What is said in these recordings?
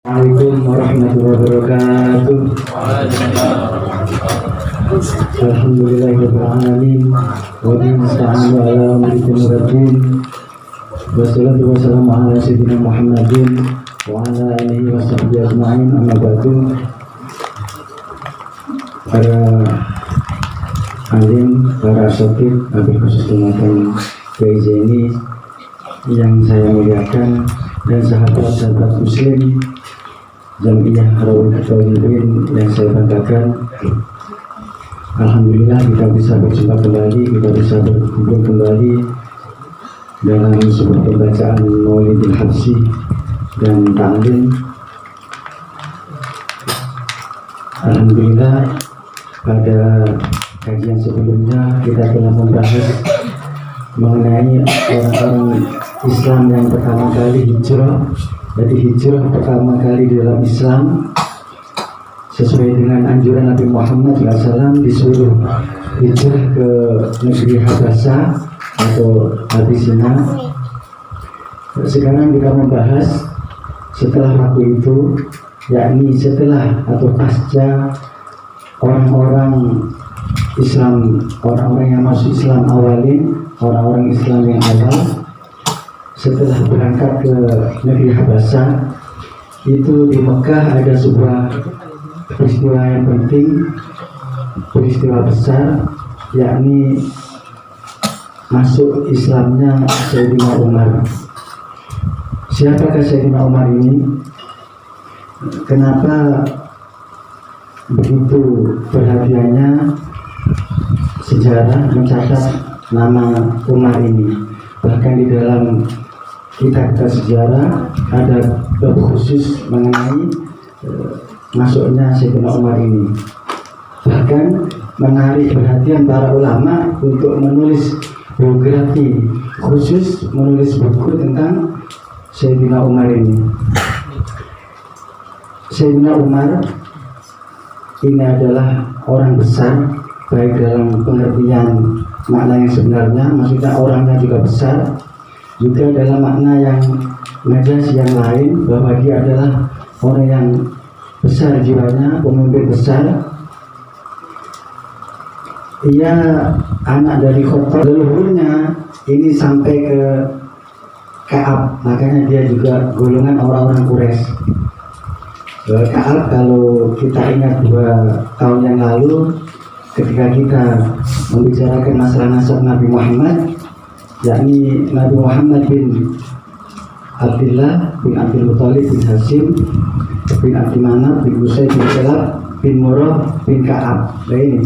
Assalamualaikum warahmatullahi wabarakatuh. Alhamdulillahirrahmanirrahim. Wa bihi nasta'inu ala amri dunya. Wassalatu wassalamu ala sayyidina Muhammadin wa ala alihi wa sahbihi ajma'in. Amma ba'du. Para alim, para asatidz, wabil khusus jumatan PIJ ini yang saya muliakan, dan sahabat-sahabat muslim Jamiyah Rawdatul Thalibin yang saya banggakan. Alhamdulillah kita bisa berjumpa kembali, kita bisa berkumpul kembali dalam sebuah pembacaan Maulidil Habsyi dan ta'lim. Alhamdulillah pada kajian sebelumnya kita telah membahas mengenai orang-orang Islam yang pertama kali hijrah. Jadi hijrah pertama kali di dalam Islam sesuai dengan anjuran Nabi Muhammad SAW, disuruh hijrah ke negeri Habasyah atau Abyssinia. Sekarang kita membahas setelah waktu itu, yakni setelah atau pasca orang-orang Islam, orang-orang yang masuk Islam awalin, orang-orang Islam yang awal setelah berangkat ke negeri Habasyah. Itu di Mekah ada sebuah peristiwa yang penting, peristiwa besar, yakni masuk Islamnya Sayyidina Umar. Siapakah Sayyidina Umar ini? Kenapa begitu perhatiannya sejarah mencatat nama Umar ini? Bahkan di dalam kitab sejarah ada bab khusus mengenai masuknya Sayyidina Umar ini. Bahkan menarik perhatian para ulama untuk menulis biografi khusus, menulis buku tentang Sayyidina Umar ini. Sayyidina Umar ini adalah orang besar, baik dalam pengertian makna yang sebenarnya, maksudnya orangnya juga besar, juga dalam makna yang majas yang lain, bahwa dia adalah orang yang besar jiwanya, pemimpin besar. Ia anak dari Khattab, leluhurnya ini sampai ke Ka'ab, makanya dia juga golongan orang-orang Quraisy. Ka'ab, kalau kita ingat 2 tahun yang lalu ketika kita membicarakan masalah nasab Nabi Muhammad, yakni Nabi Muhammad bin Abdullah bin Abdul Muthalib bin Hashim bin Abdi Manaf bin Qusay bin Kilab bin Murrah bin Ka'ab. Nah ini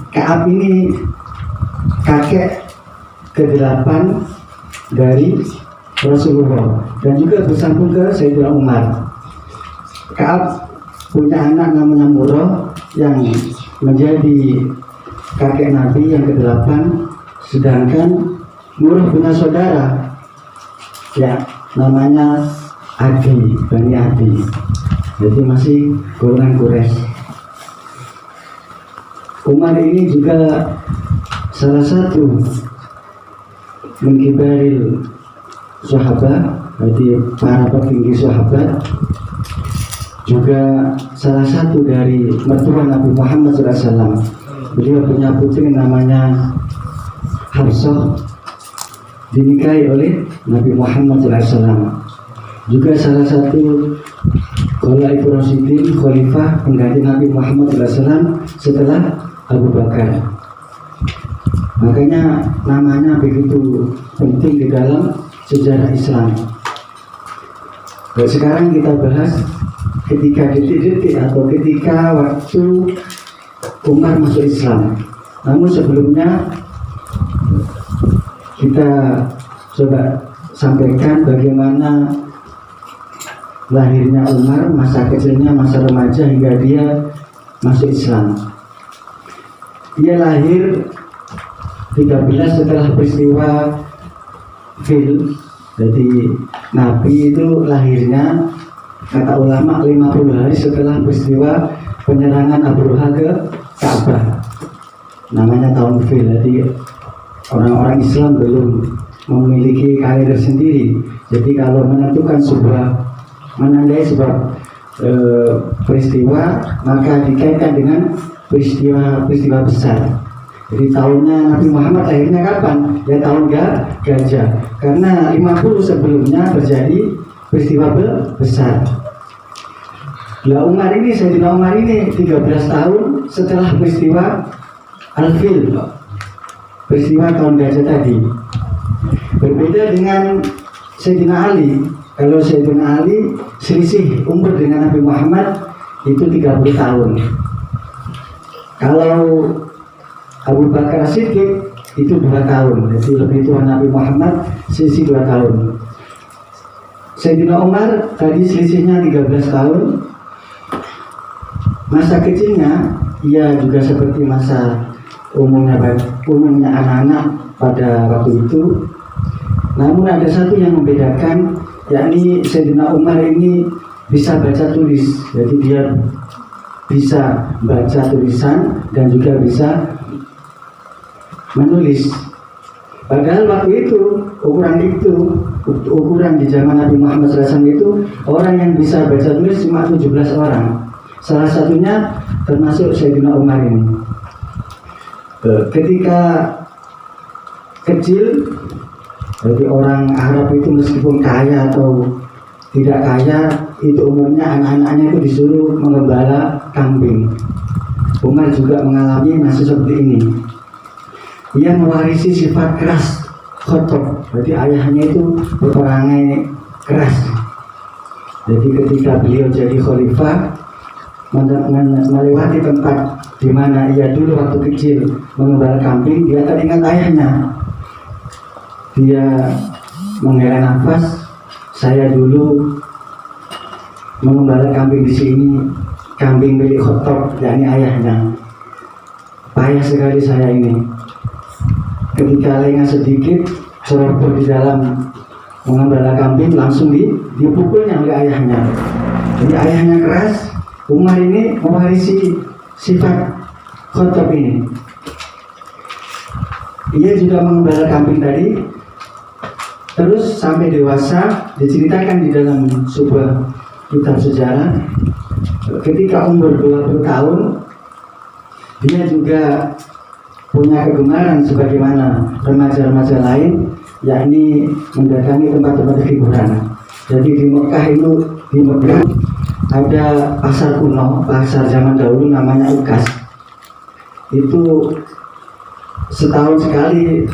Ka'ab ini kakek ke-8 dari Rasulullah dan juga bersambung ke Sayyidina Umar. Ka'ab punya anak namanya Murrah yang menjadi kakek Nabi yang ke-8, sedangkan Murrah punya saudara ya namanya Adi, Bani Adi, jadi masih golongan Quraisy. Umar ini juga salah satu mengkibaril sahabat, jadi para petinggi sahabat, juga salah satu dari mertua Nabi Muhammad SAW. Beliau punya putri namanya Hafsah, dinikahi oleh Nabi Muhammad SAW. Juga salah satu Khulafaur Rasyidin, khalifah pengganti Nabi Muhammad SAW setelah Abu Bakar. Makanya namanya begitu penting di dalam sejarah Islam. Dan sekarang kita bahas ketika detik-detik atau ketika waktu Umar masuk Islam. Namun sebelumnya kita coba sampaikan bagaimana lahirnya Umar, masa kecilnya, masa remaja hingga dia masuk Islam. Dia lahir 13 setelah peristiwa Fil. Jadi Nabi itu lahirnya kata ulama 50 hari setelah peristiwa penyerangan Abraha ke Ka'bah. namanya tahun fil. Jadi orang-orang Islam belum memiliki kalender sendiri. Jadi kalau menentukan menandai sebuah peristiwa, maka dikaitkan dengan peristiwa besar. Jadi tahunnya Nabi Muhammad lahirnya kapan? Ya tahun gajah. Karena 50 sebelumnya terjadi peristiwa besar. Sayyidina Umar ini 13 tahun setelah peristiwa Al-Fil, peristiwa tahun gajah tadi. Berbeda dengan Sayyidina Ali. Kalau Sayyidina Ali selisih umur dengan Nabi Muhammad itu 30 tahun. Kalau Abu Bakar Siddiq itu 2 tahun, jadi lebih tua Nabi Muhammad selisih 2 tahun. Sayyidina Umar tadi selisihnya 13 tahun. Masa kecilnya ia juga seperti masa umumnya anak-anak pada waktu itu. Namun ada satu yang membedakan, yakni Sayyidina Umar ini bisa baca tulis. Jadi dia bisa baca tulisan dan juga bisa menulis. Padahal waktu itu ukuran di zaman Nabi Muhammad SAW itu orang yang bisa baca tulis cuma 17 orang. Salah satunya termasuk Sayyidina Umar ini. Ketika kecil, jadi orang Arab itu meskipun kaya atau tidak kaya, itu umumnya anak-anaknya itu disuruh mengembala kambing. Umar juga mengalami masa seperti ini. Ia mewarisi sifat keras, khotob. Jadi ayahnya itu peperangai keras. Jadi ketika beliau jadi khalifah, melewati tempat di mana ia dulu waktu kecil mengembala kambing, dia teringat ayahnya. Dia menghela nafas, saya dulu mengembala kambing di sini, kambing milik Khotob, yakni ayahnya. Payah sekali saya ini. Ketika lengah sedikit, ceroboh di dalam mengembala kambing, langsung dipukulnya oleh ayahnya. Jadi ayahnya keras. Umar ini mewarisi sifat Khotob ini. Ia juga mengembala kambing tadi. Terus sampai dewasa, diceritakan di dalam sebuah kitab sejarah, ketika umur 20 tahun, dia juga punya kegemaran sebagaimana remaja-remaja lain, yakni mendatangi tempat-tempat hiburan. Jadi di Mekah ada pasar kuno, pasar zaman dahulu namanya Ukas. Itu setahun sekali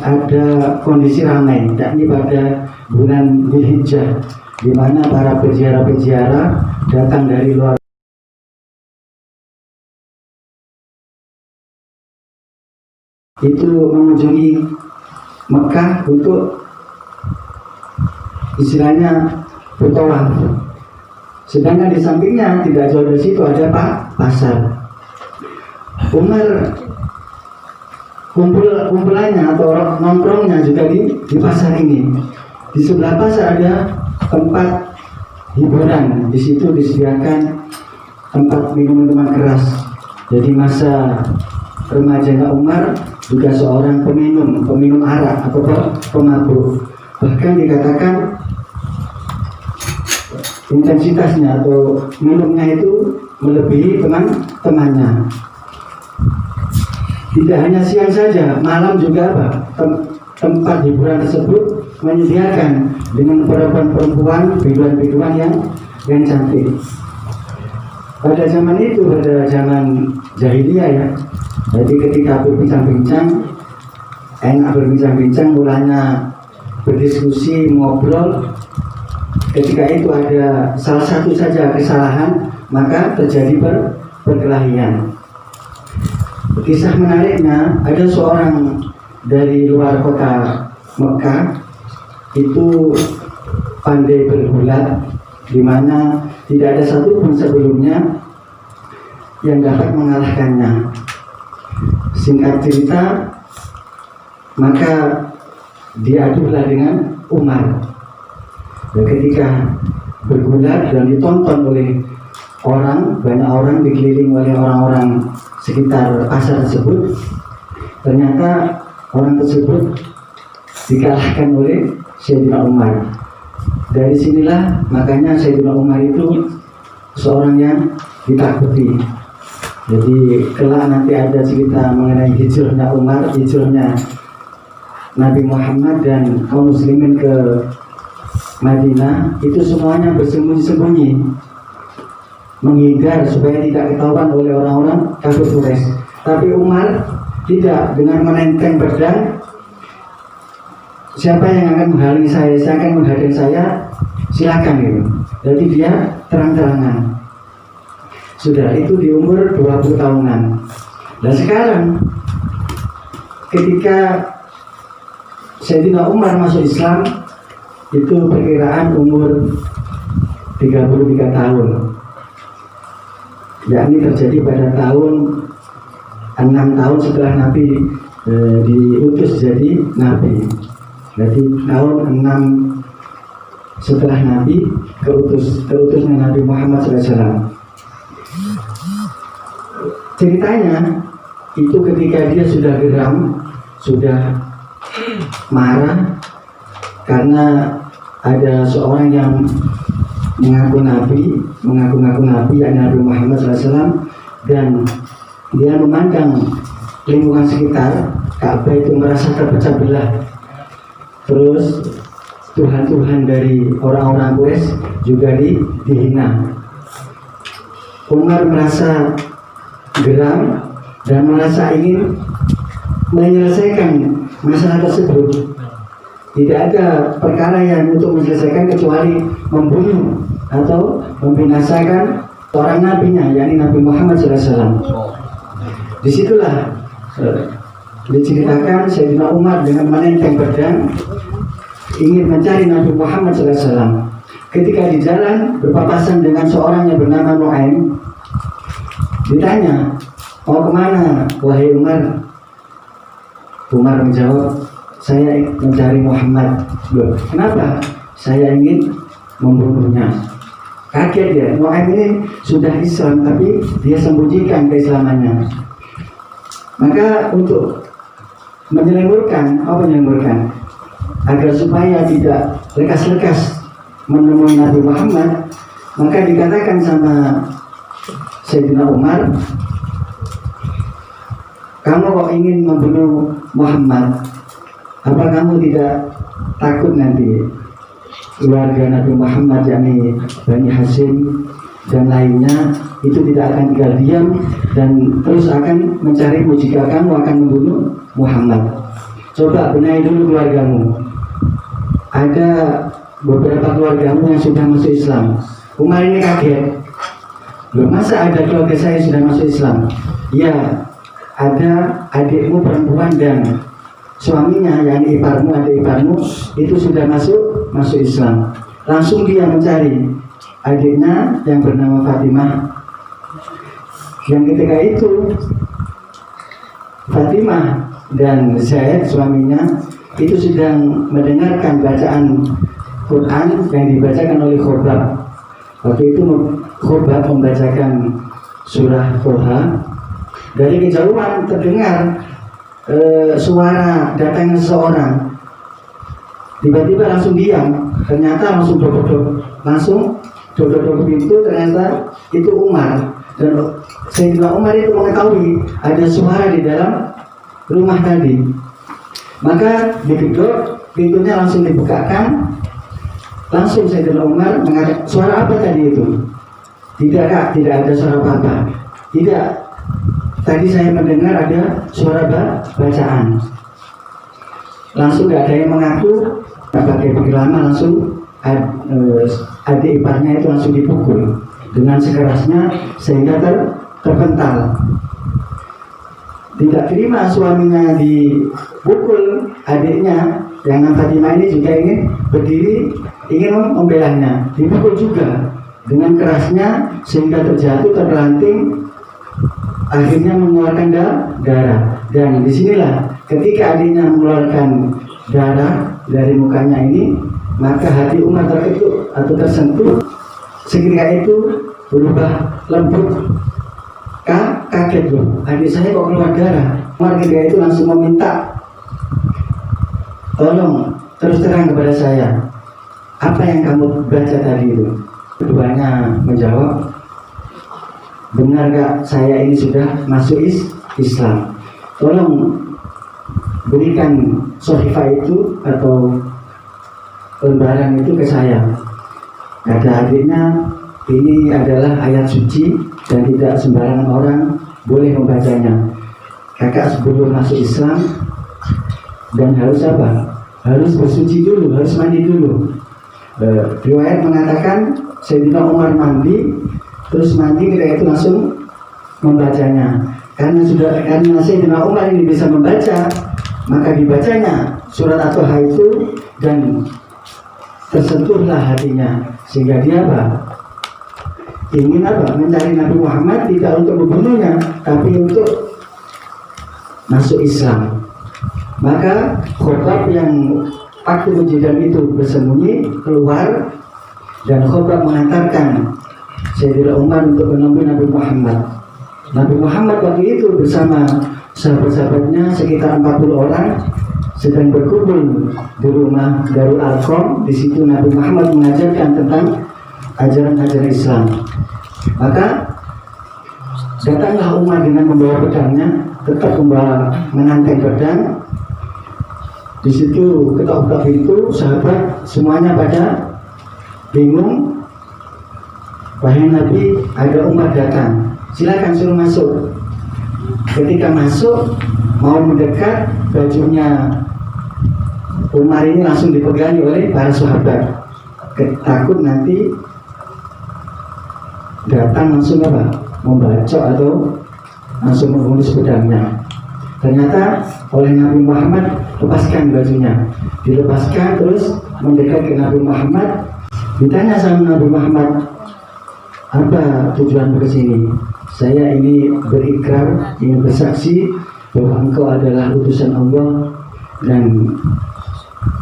ada kondisi ramai, yakni pada bulan Dzulhijjah, di mana para peziarah-peziarah datang dari luar itu mengunjungi Mekah untuk istilahnya bertawaf. Sedangkan di sampingnya tidak jauh dari situ ada pasar. Umar kumpulannya atau nongkrongnya juga di pasar ini. Di sebelah pasar ada tempat hiburan. Di situ disediakan tempat minuman keras. Jadi masa remajanya Umar juga seorang peminum arak atau pemabuk. Bahkan dikatakan intensitasnya atau minumnya itu melebihi teman-temannya. Tidak hanya siang saja, malam juga tempat hiburan tersebut menyediakan dengan perempuan-perempuan, biduan-biduan yang cantik. Pada zaman itu, pada zaman jahiliyah ya, jadi ketika berbincang-bincang, enak berbincang-bincang, mulanya berdiskusi, ngobrol. Ketika itu ada salah satu saja kesalahan, maka terjadi perkelahian. Kisah menariknya, ada seorang dari luar kota Mekah itu pandai bergulat, di mana tidak ada satupun sebelumnya yang dapat mengalahkannya. Singkat cerita, maka diadulah dengan Umar. Dan ketika bergulat dan ditonton oleh banyak orang dikelilingi oleh orang-orang sekitar pasar tersebut. Ternyata orang tersebut dikalahkan oleh Sayyidina Umar. Dari sinilah makanya Sayyidina Umar itu seorang yang ditakuti. Jadi kelak nanti ada cerita mengenai hijrahnya Umar, hijrahnya Nabi Muhammad dan kaum muslimin ke Madinah, itu semuanya bersembunyi-sembunyi, menghindar supaya tidak ketahuan oleh orang-orang kafir Quraisy. Tapi Umar tidak, dengan menenteng pedang, siapa yang akan menghalangi saya akan menghadang saya, silakan gitu. Jadi dia terang-terangan. Sudah itu di umur 20 tahunan. Dan sekarang ketika Sayyidina Umar masuk Islam, itu perkiraan umur 33 tahun. Yakni terjadi pada tahun 6 tahun setelah Nabi diutus jadi Nabi. Jadi tahun 6 setelah Nabi keutusnya Nabi Muhammad SAW. Ceritanya itu ketika dia sudah geram, sudah marah karena ada seorang yang mengaku-ngaku Nabi, yakni Nabi Muhammad SAW, dan dia memandang lingkungan sekitar Ka'bah itu merasa terpecah belah. Terus Tuhan-Tuhan dari orang-orang Quraisy juga dihina. Umar merasa geram dan merasa ingin menyelesaikan masalah tersebut. Tidak ada perkara yang untuk menyelesaikan kecuali membunuh atau membinasakan seorang nabinya, yakni Nabi Muhammad SAW. Disitulah diceritakan Sayyidina Umar dengan menenteng pedang ingin mencari Nabi Muhammad SAW. Ketika di jalan berpapasan dengan seorang yang bernama Nu'aim, ditanya, mau kemana wahai Umar? Umar menjawab, saya mencari Muhammad. Loh, kenapa? Saya ingin membunuhnya. Kaget dia, Nu'aim ini sudah Islam tapi dia sembunyikan keislamannya. Maka untuk menyelewurkan agar supaya tidak lekas-lekas menemui Nabi Muhammad, maka dikatakan sama Sayyidina Umar, kamu kok ingin membunuh Muhammad, apa kamu tidak takut nanti keluarga Nabi Muhammad, yakni Bani Hashim dan lainnya itu tidak akan tinggal diam dan terus akan mencarimu jika kamu akan membunuh Muhammad. Coba benahi dulu keluargamu. Ada beberapa keluargamu yang sudah masuk Islam. Umar ini kaget. Loh, masa ada keluarga saya sudah masuk Islam? Ya, ada adikmu perempuan dan suaminya, yakni adik iparmu itu sudah masuk Islam. Langsung dia mencari adiknya yang bernama Fatimah. Yang ketika itu Fatimah dan Zaid suaminya itu sedang mendengarkan bacaan Quran yang dibacakan oleh Khobab. Waktu itu Khobab membacakan surah Toha. Dari kejauhan terdengar suara datangnya seseorang. Tiba-tiba langsung diam. Ternyata langsung dodok pintu, ternyata itu Umar. Dan Sayyidina Umar itu mengetahui ada suara di dalam rumah tadi. Maka digedor, pintunya langsung dibukakan. Langsung Sayyidina Umar mengatakan, suara apa tadi itu? Tidak kak, tidak ada suara apa-apa. Tidak, tadi saya mendengar ada suara bacaan. Langsung gak ada yang mengaku. Tak pakai pikir lama, langsung adik iparnya itu langsung dipukul dengan sekerasnya sehingga terpental. Tidak terima suaminya dipukul, adiknya yang Fatimah ini juga ingin berdiri, ingin membelanya, dipukul juga dengan kerasnya sehingga terjatuh, terpelanting, akhirnya mengeluarkan darah. Dan disinilah ketika adiknya mengeluarkan darah dari mukanya ini, maka hati Umar terkejut atau tersentuh. Seketika itu berubah lembut. Kaget loh, adik saya kok keluar darah. Keluarga itu langsung meminta, tolong terus terang kepada saya, apa yang kamu baca tadi itu? Keduanya menjawab, benar gak saya ini sudah masuk Islam? Tolong berikan sohifah itu atau lembaran itu ke saya. Kata adiknya, ini adalah ayat suci dan tidak sembarangan orang boleh membacanya. Kakak sebelum masuk Islam dan harus apa? Harus bersuci dulu, harus mandi dulu. Riwayat mengatakan Sayyidina Umar mandi, terus mandi ketika itu langsung membacanya. Karena Sayyidina Umar ini bisa membaca, maka dibacanya surat At-Taha itu dan tersentuhlah hatinya, sehingga dia apa? Ingin apa? Mencari Nabi Muhammad tidak untuk membunuhnya, tapi untuk masuk Islam. Maka Khabbab yang waktu kejadian itu bersembunyi keluar dan Khabbab mengantarkan Sayyidina Umar untuk menemui Nabi Muhammad. Nabi Muhammad waktu itu bersama sahabat-sahabatnya sekitar 40 orang sedang berkumpul di rumah Darul Arqam. Di situ Nabi Muhammad mengajarkan tentang ajaran-ajaran Islam. Maka datanglah Umar dengan membawa pedangnya, tetap menantang pedang. Di situ ketok-ketok pintu, sahabat semuanya pada bingung. Wahai Nabi, ada Umar datang, silakan suruh masuk. Ketika masuk, mau mendekat, bajunya Umar ini langsung dipegangi oleh para sahabat. Takut nanti datang langsung apa? Membacok atau langsung menghunus pedangnya. Ternyata oleh Nabi Muhammad, lepaskan bajunya, dilepaskan, terus mendekat ke Nabi Muhammad. Ditanya sama Nabi Muhammad, apa tujuanmu ke sini? Saya ini berikrar, ingin bersaksi bahwa engkau adalah utusan Allah dan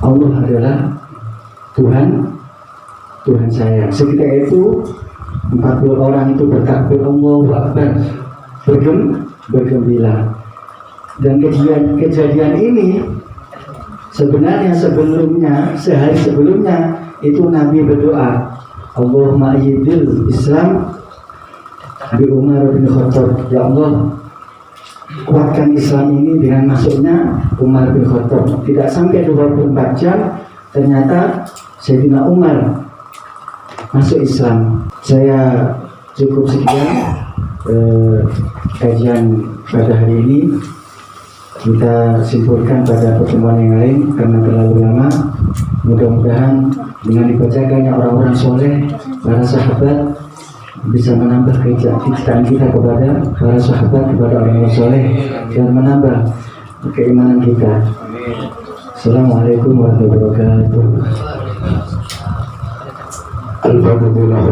Allah adalah Tuhan saya. Seketika itu 40 orang itu bertakbir Allahu Akbar, bergembira. Dan kejadian ini sebenarnya sehari sebelumnya itu Nabi berdoa, Allahumma ayyidil Islam bi Umar bin Khattab. Ya Allah, kuatkan Islam ini dengan masuknya Umar bin Khattab. Tidak sampai 24 jam ternyata Sayyidina Umar masuk Islam. Saya cukup sekian kajian pada hari ini. Kita simpulkan pada pertemuan yang lain karena terlalu lama. Mudah-mudahan dengan dibacakannya orang-orang soleh, para sahabat, bisa menambah kecintaan kita kepada para sahabat, kepada orang-orang soleh, dan menambah keimanan kita. Assalamualaikum warahmatullahi wabarakatuh. Al-Fatihah.